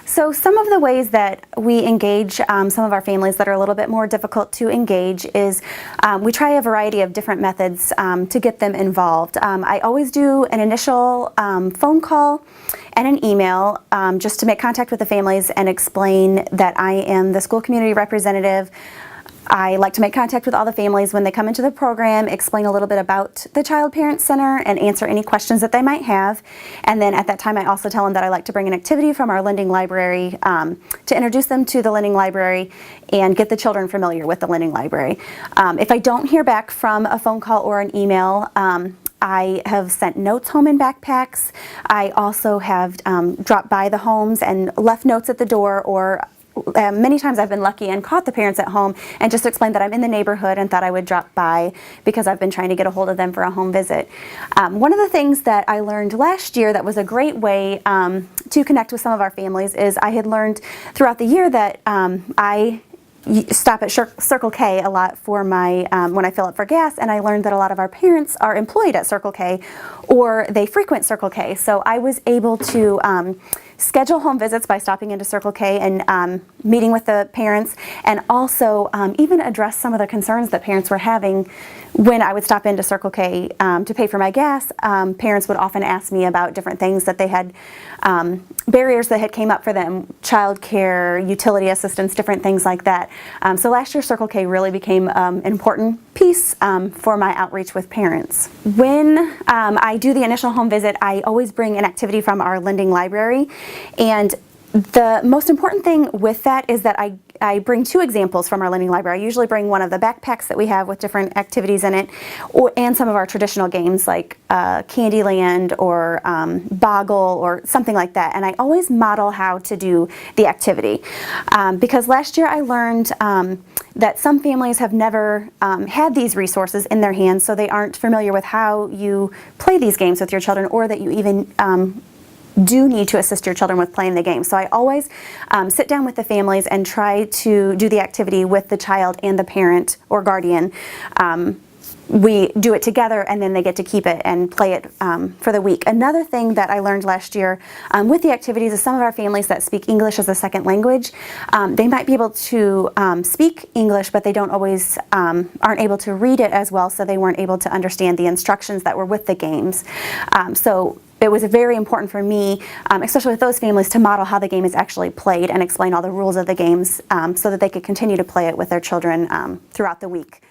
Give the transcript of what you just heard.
So some of the ways that we engage some of our families that are a little bit more difficult to engage is we try a variety of different methods to get them involved. I always do an initial phone call and an email just to make contact with the families and explain that I am the school community representative. I like to make contact with all the families when they come into the program, explain a little bit about the Child Parent Center and answer any questions that they might have. And then at that time I also tell them that I like to bring an activity from our lending library to introduce them to the lending library and get the children familiar with the lending library. If I don't hear back from a phone call or an email, I have sent notes home in backpacks. I also have dropped by the homes and left notes at the door, or many times I've been lucky and caught the parents at home and just explained that I'm in the neighborhood and thought I would drop by because I've been trying to get a hold of them for a home visit. One of the things that I learned last year that was a great way to connect with some of our families is I had learned throughout the year that I stop at Circle K a lot for my when I fill up for gas, and I learned that a lot of our parents are employed at Circle K or they frequent Circle K. So I was able to schedule home visits by stopping into Circle K and meeting with the parents, and also even address some of the concerns that parents were having when I would stop into Circle K to pay for my gas. Parents would often ask me about different things that they had, barriers that had came up for them, child care, utility assistance, different things like that. So last year Circle K really became an important piece for my outreach with parents. When I do the initial home visit, I always bring an activity from our lending library, and the most important thing with that is that I bring two examples from our lending library. I usually bring one of the backpacks that we have with different activities in it, and some of our traditional games like Candyland or Boggle or something like that. And I always model how to do the activity. Because last year I learned that some families have never had these resources in their hands, so they aren't familiar with how you play these games with your children, or that you even do need to assist your children with playing the game. So I always sit down with the families and try to do the activity with the child and the parent or guardian. We do it together, and then they get to keep it and play it for the week. Another thing that I learned last year with the activities is some of our families that speak English as a second language, they might be able to speak English, but they don't always aren't able to read it as well, so they weren't able to understand the instructions that were with the games. So it was very important for me, especially with those families, to model how the game is actually played and explain all the rules of the games so that they could continue to play it with their children throughout the week.